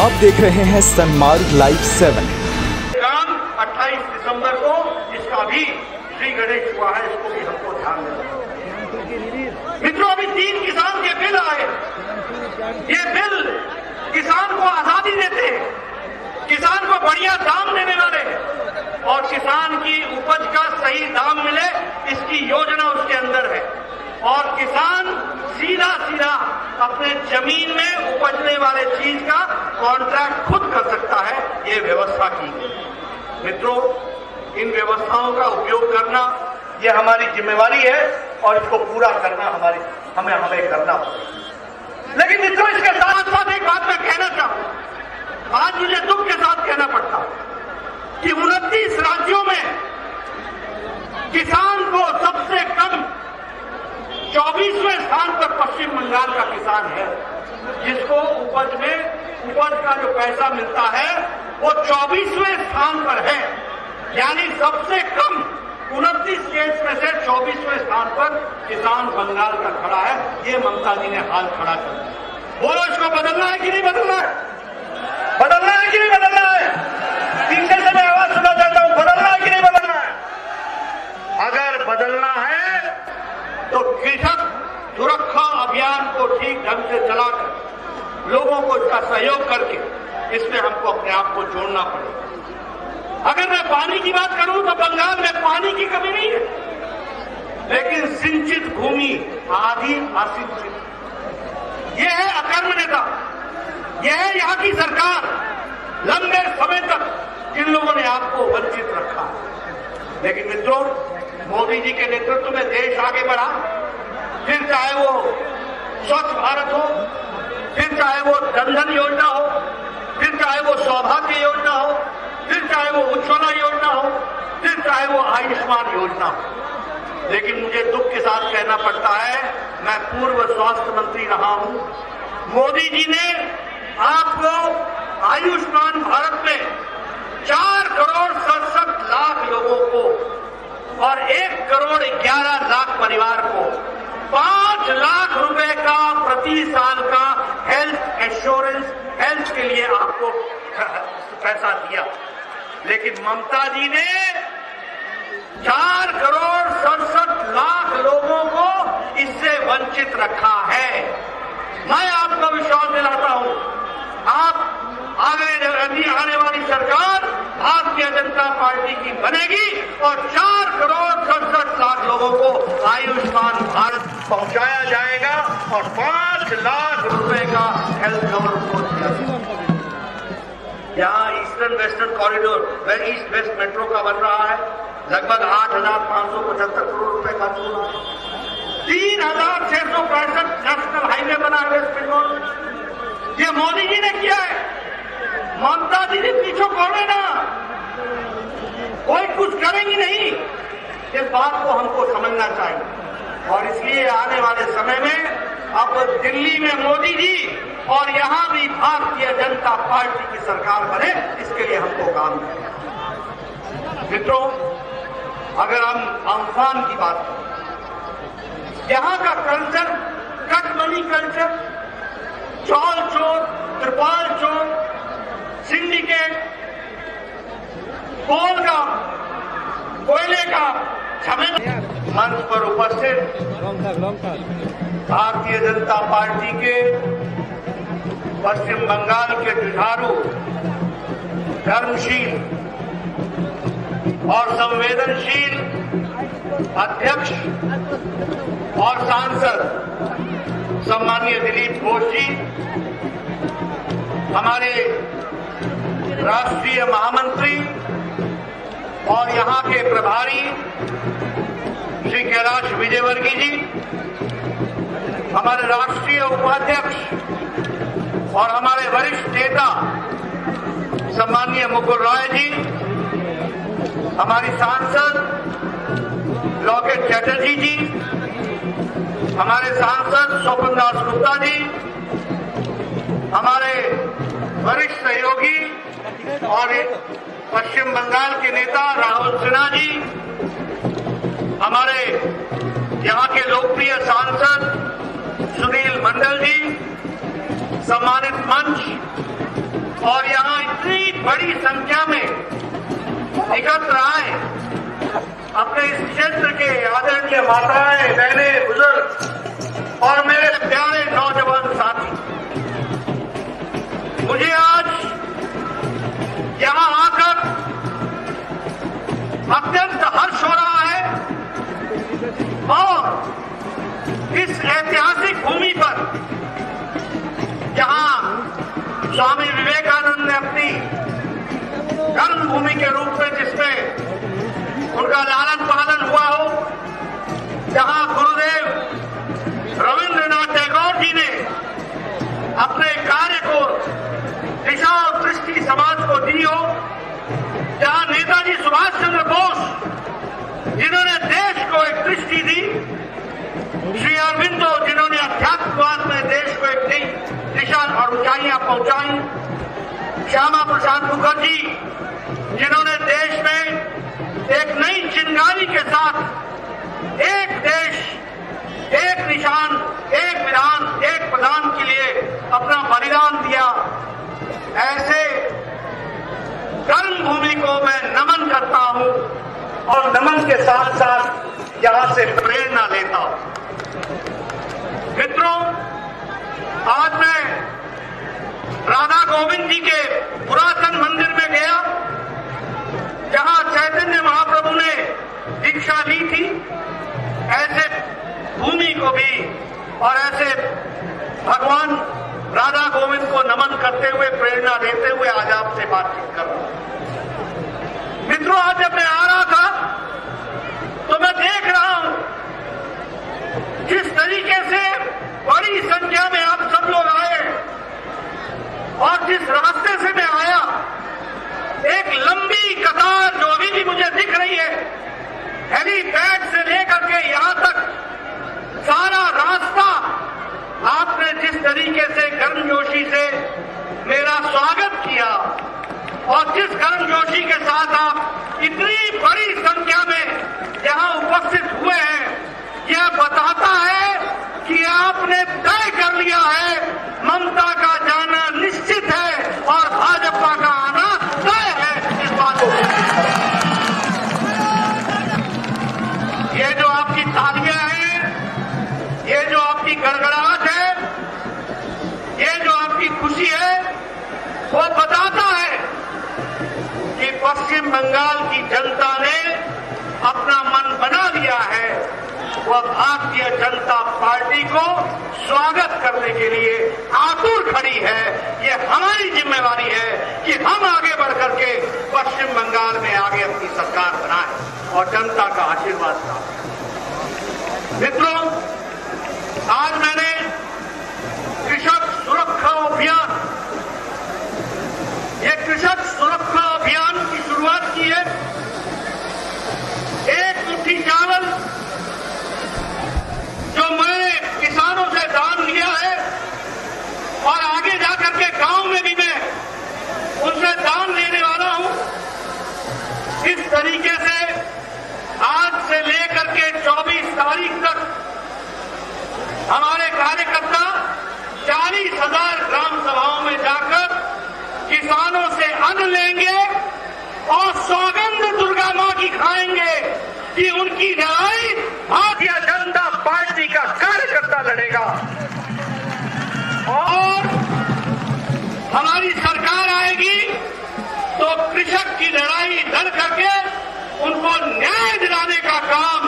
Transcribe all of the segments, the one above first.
आप देख रहे हैं सनमार्ग लाइव 7। काम 28 दिसंबर को इसका भी श्री गणेश हुआ है, इसको भी हमको ध्यान देना। मित्रों, अभी 3 किसान के बिल आए। ये बिल किसान को आजादी देते हैं, किसान को बढ़िया दाम देने वाले और किसान की उपज का सही दाम मिले, इसकी योजना उसके अंदर है। और किसान सीधा सीधा अपने जमीन में उपजने वाले चीज का कॉन्ट्रैक्ट खुद कर सकता है। ये व्यवस्था की गई। मित्रों, इन व्यवस्थाओं का उपयोग करना ये हमारी जिम्मेवारी है और इसको पूरा करना हमें करना पड़ेगा। लेकिन मित्रों, इसके साथ साथ एक बात मैं कहना चाहूं। आज मुझे दुख के साथ कहना पड़ता कि 29 राज्यों में किसान को सबसे कम 24वें स्थान पर पश्चिम बंगाल का किसान है, जिसको उपज का जो पैसा मिलता है वो 24वें स्थान पर है। यानी सबसे कम 29 स्टेट्स में से 24वें स्थान पर किसान बंगाल का खड़ा है। ये ममता जी ने हाल खड़ा कर दिया। बोलो, इसको बदलना है कि नहीं बदलना है? बदलना है कि नहीं बदलना है? पीछे से मैं आवाज सुना चाहता हूं, बदलना है कि नहीं बदलना है? अगर बदलना है तो कृषक सुरक्षा अभियान को ठीक ढंग से चलाकर लोगों को इसका सहयोग करके इसमें हमको अपने आप को जोड़ना पड़ेगा। अगर मैं पानी की बात करूं तो बंगाल में पानी की कमी नहीं है, लेकिन सिंचित भूमि आधी असिंचित। यह है अकर्मण्यता, यह है यहां की सरकार लंबे समय तक जिन लोगों ने आपको वंचित रखा। लेकिन मित्रों, मोदी जी के नेतृत्व में देश आगे बढ़ा। फिर चाहे वो स्वच्छ भारत हो, फिर चाहे वो जन धन योजना हो, फिर चाहे वो सौभाग्य योजना हो, फिर चाहे वो उज्ज्वला योजना हो, फिर चाहे वो आयुष्मान योजना हो। लेकिन मुझे दुख के साथ कहना पड़ता है, मैं पूर्व स्वास्थ्य मंत्री रहा हूं। मोदी जी ने आपको आयुष्मान भारत में 4 करोड़ 67 लाख लोगों को और 1 करोड़ 11 लाख परिवार को 5 लाख रुपए का प्रति साल का हेल्थ इंश्योरेंस, हेल्थ के लिए आपको पैसा दिया। लेकिन ममता जी ने 4 करोड़ 67 लाख लोगों को इससे वंचित रखा है। मैं आपको विश्वास दिलाता हूं, आप आने वाली सरकार भारतीय जनता पार्टी की बनेगी और 4 करोड़ 67 लाख लोगों को आयुष्मान भारत पहुंचाया जाएगा और 5 लाख रुपए का हेल्थ कवर को दिया जाएगा। यहाँ ईस्टर्न वेस्टर्न कॉरिडोर में ईस्ट वेस्ट मेट्रो का बन रहा है, लगभग 8,575 करोड़ रुपए खर्च हो रहा है। 3,665 नेशनल हाईवे बना है वेस्ट बंगाल में। ये मोदी जी ने किया है, ममता जी ने पीछे पड़े ना, कोई कुछ करेंगी नहीं। इस बात को हमको समझना चाहिए और इसलिए आने वाले समय में अब दिल्ली में मोदी जी और यहां भी भारतीय जनता पार्टी की सरकार बने, इसके लिए हमको काम करना। मित्रों, अगर हम अम्फान की बात करें, यहां का कल्चर कटमनी कल्चर, चौल चोर, त्रिपाल चोर, सिंडिकेट, कोयले का झमेला। मंच पर उपस्थित भारतीय जनता पार्टी के पश्चिम बंगाल के जुझारू, धर्मशील और संवेदनशील अध्यक्ष और सांसद सम्माननीय दिलीप घोष जी, हमारे राष्ट्रीय महामंत्री और यहां के प्रभारी श्री कैलाश विजयवर्गीय जी, हमारे राष्ट्रीय उपाध्यक्ष और हमारे वरिष्ठ नेता सम्माननीय मुकुल रॉय जी, हमारी सांसद लॉकेट चैटर्जी जी, हमारे सांसद स्वपन दास गुप्ता जी, हमारे वरिष्ठ सहयोगी और पश्चिम बंगाल के नेता राहुल सिन्हा जी, हमारे यहाँ के लोकप्रिय सांसद सुनील मंडल जी, सम्मानित मंच, और यहां इतनी बड़ी संख्या में एकत्र आए अपने इस क्षेत्र के आदरणीय माताएं, बहनें, बुजुर्ग और मेरे प्यारे नौजवान साथी, मुझे आज यहां आकर अत्यंत हर्ष हो रहा है और इस ऐतिहासिक भूमि पर जहां स्वामी विवेकानंद ने अपनी कर्मभूमि के रूप में जिसमें उनका लालन पालन हुआ हो, जहां गुरुदेव रविंद्रनाथ टैगोर जी ने अपने कार्य को दिशा और दृष्टि समाज को दी हो, जहां नेताजी सुभाष चंद्र बोस जिन्होंने देश को एक दृष्टि दी, श्री अरविंदो जिन्होंने अध्यात्मवाद में देश को एक नई दिशा और ऊंचाइयां पहुंचाई, श्यामा प्रसाद मुखर्जी जिन्होंने देश में एक नई चिंगारी के साथ एक देश, एक निशान, एक विधान, एक प्रधान के लिए अपना बलिदान दिया, ऐसे कर्मभूमि को मैं नमन करता हूं और नमन के साथ साथ यहां से प्रेरणा लेता हूं। मित्रों, आज मैं राधा गोविंद जी के पुरातन मंदिर में गया, जहां चैतन्य महाप्रभु ने दीक्षा ली थी। ऐसे भूमि को भी और ऐसे भगवान राधा गोविंद को नमन करते हुए, प्रेरणा देते हुए आज आपसे बातचीत कर रहा हूं। मित्रों, आज जब मैं आ रहा था तो मैं देख रहा हूं जिस तरीके से बड़ी संख्या में आप सब लोग आए और जिस रास्ते से मैं आया, एक लंबी कतार जो अभी भी मुझे दिख रही है, हेलीपैड से लेकर के यहां तक सारा रास्ता आपने जिस तरीके से गर्मजोशी से मेरा स्वागत किया और जिस गर्मजोशी के साथ आप इतनी बड़ी संख्या में यहां उपस्थित हुए हैं, यह बताता है कि आपने तय कर लिया है ममता का जाना निश्चित है और भाजपा का आना तय है। इस बात को ये जो आपकी तालियां हैं, ये जो आपकी गड़गड़ाहट है, ये जो आपकी खुशी है, वो बताता है कि पश्चिम बंगाल की जनता ने अपना मन बना लिया है, वह भारतीय जनता पार्टी को स्वागत करने के लिए आतुर खड़ी है। ये हमारी जिम्मेवारी है कि हम आगे बढ़कर के पश्चिम बंगाल में आगे अपनी सरकार बनाएं और जनता का आशीर्वाद प्राप्त। मित्रों, आज मैंने कृषक सुरक्षा अभियान, ये कृषक सुरक्षा अभियान की शुरुआत की है। एक मुट्ठी चावल जो मैंने किसानों से दान लिया है और आगे जाकर के गांव में भी मैं उनसे दान लेने वाला हूं, इस तरीके से आज से लेकर के 24 तारीख तक हमारे कार्यकर्ता 40,000 ग्राम सभाओं में जाकर किसानों से अन्न लेंगे और सौगंध दुर्गा मां की खाएंगे कि उनकी लड़ाई भारतीय जनता पार्टी का कार्यकर्ता लड़ेगा और हमारी सरकार आएगी तो कृषक की लड़ाई लड़ करके उनको न्याय दिलाने का काम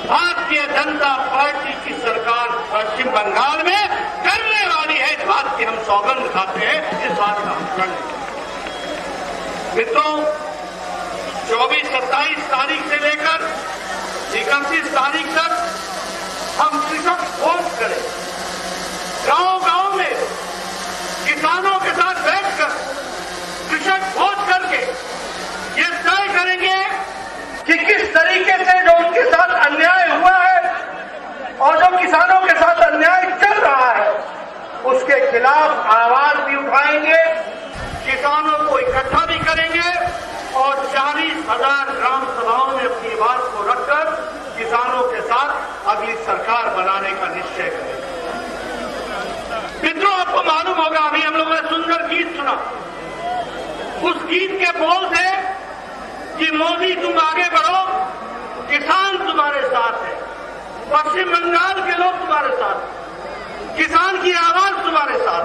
भारतीय जनता पार्टी की सरकार पश्चिम बंगाल में करने वाली है। इस बात की हम सौगंध खाते हैं, इस बात का हम प्रण लेते हैं। मित्रों, 24-27 तारीख से लेकर 31 तारीख तक हम कृषक भोज करें, गांव-गांव में किसानों के साथ बैठकर कृषक भोज करके ये तय करेंगे कि किस तरीके से जो उनके साथ अन्याय हुआ है और जो किसानों के साथ अन्याय चल रहा है, उसके खिलाफ आवाज भी उठाएंगे, किसानों को इकट्ठा भी करेंगे और 40,000 ग्राम सभाओं में अपनी बात को रखकर किसानों के साथ अगली सरकार बनाने का निश्चय करेंगे। मित्रों, आपको मालूम होगा, अभी हम लोगों ने सुंदर गीत सुना। सुना। उस गीत के बोल थे कि मोदी तुम आगे बढ़ो, किसान तुम्हारे साथ है, पश्चिम बंगाल के लोग तुम्हारे साथ, किसान की आवाज तुम्हारे साथ।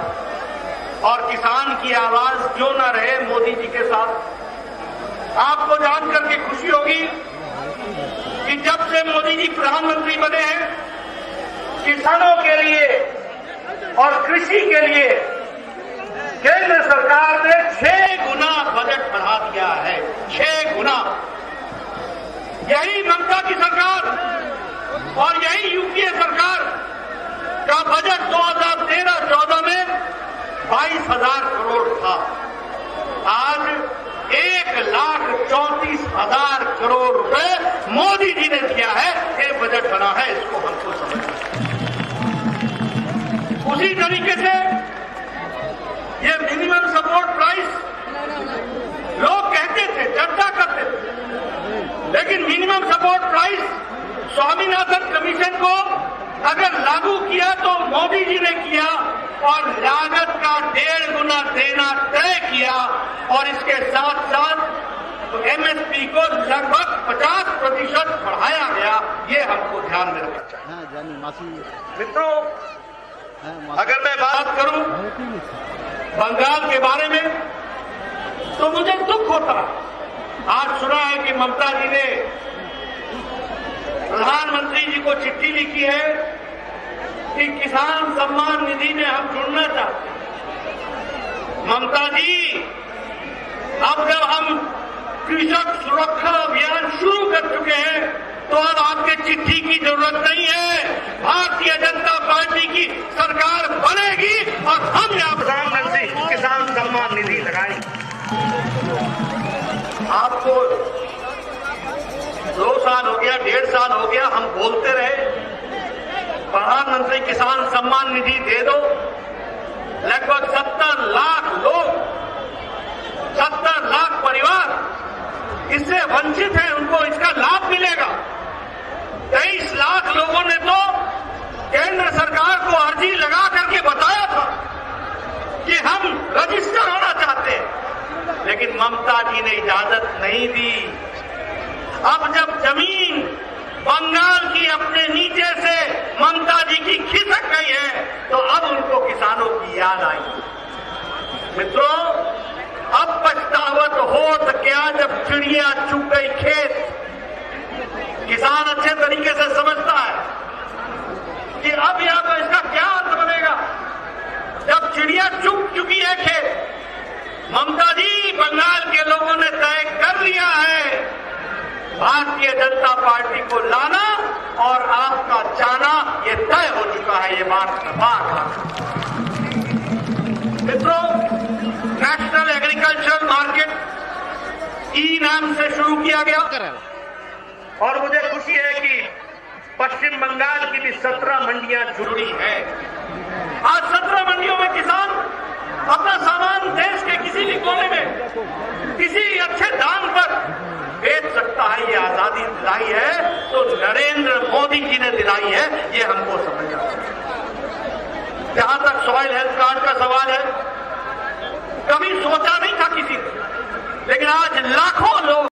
और किसान की आवाज क्यों ना रहे मोदी जी के साथ। आपको जानकर के खुशी होगी कि जब से मोदी जी प्रधानमंत्री बने हैं, किसानों के लिए और कृषि के लिए केंद्र सरकार ने 6 गुना बजट बढ़ा दिया है। 6 गुना। यही ममता की सरकार और यही यूपीए सरकार का बजट 2013-14 में 22,000 करोड़ था। आज 1,34,000 करोड़ रुपए मोदी जी ने दिया है। ये बजट बना है, इसको हमको समझना है। उसी तरीके से ये मिनिमम सपोर्ट प्राइस लोग कहते थे, चर्चा करते थे, लेकिन minimum support price Swaminathan commission को अगर लागू किया तो मोदी जी ने किया और लागत का 1.5 गुना देना तय किया। और इसके साथ साथ एमएसपी को लगभग 50% बढ़ाया गया। ये हमको ध्यान में रखना चाहिए। मित्रों, अगर मैं बात करूं बंगाल के बारे में तो मुझे दुख होता। आज सुना है कि ममता जी ने प्रधानमंत्री जी को चिट्ठी लिखी है कि किसान सम्मान निधि में हम जुड़ना चाहते हैं। ममता जी, अब जब हम कृषक सुरक्षा अभियान शुरू कर चुके हैं तो अब आपके चिट्ठी की जरूरत नहीं है। भारतीय जनता पार्टी की सरकार बनेगी और हम यहाँ प्रधानमंत्री किसान सम्मान निधि लगाएंगे। आपको 2 साल हो गया, 1.5 साल हो गया, हम बोलते रहे प्रधानमंत्री किसान सम्मान निधि दे दो। लगभग 70 लाख लोग, 70 लाख परिवार इससे वंचित हैं, उनको इसका लाभ मिलेगा। 23 लाख लोगों ने तो केंद्र सरकार को अर्जी लगा करके बताया था कि हम रजिस्टर होना चाहते हैं, लेकिन ममता जी ने इजाजत नहीं दी। अब जब जमीन बंगाल की अपने नीचे से ममता जी की खिसक गई है तो अब उनको किसानों की याद आई। मित्रों, अब पछतावत होत क्या जब चिड़िया चुग गई खेत। किसान अच्छे तरीके से समझता है कि अब या तो इसका क्या अर्थ बनेगा जब चिड़िया चुग चुकी है खेत। ममता जी, बंगाल के लोगों ने तय कर लिया है भारतीय जनता पार्टी को लाना और आपका जाना, ये तय हो चुका है। ये बात मित्रों, नेशनल एग्रीकल्चर मार्केट ई-नाम से शुरू किया गया और मुझे खुशी है कि पश्चिम बंगाल की भी 17 मंडियां जुड़ी हैं। आज 17 मंडियों में किसान अपना सामान देश के किसी भी कोने में किसी अच्छे दाम पर बेच सकता है। ये आजादी दिलाई है तो नरेंद्र मोदी जी ने दिलाई है, ये हमको समझना चाहिए। जहां तक सॉइल हेल्थ कार्ड का सवाल है, कभी सोचा नहीं था किसी ने, लेकिन आज लाखों लोग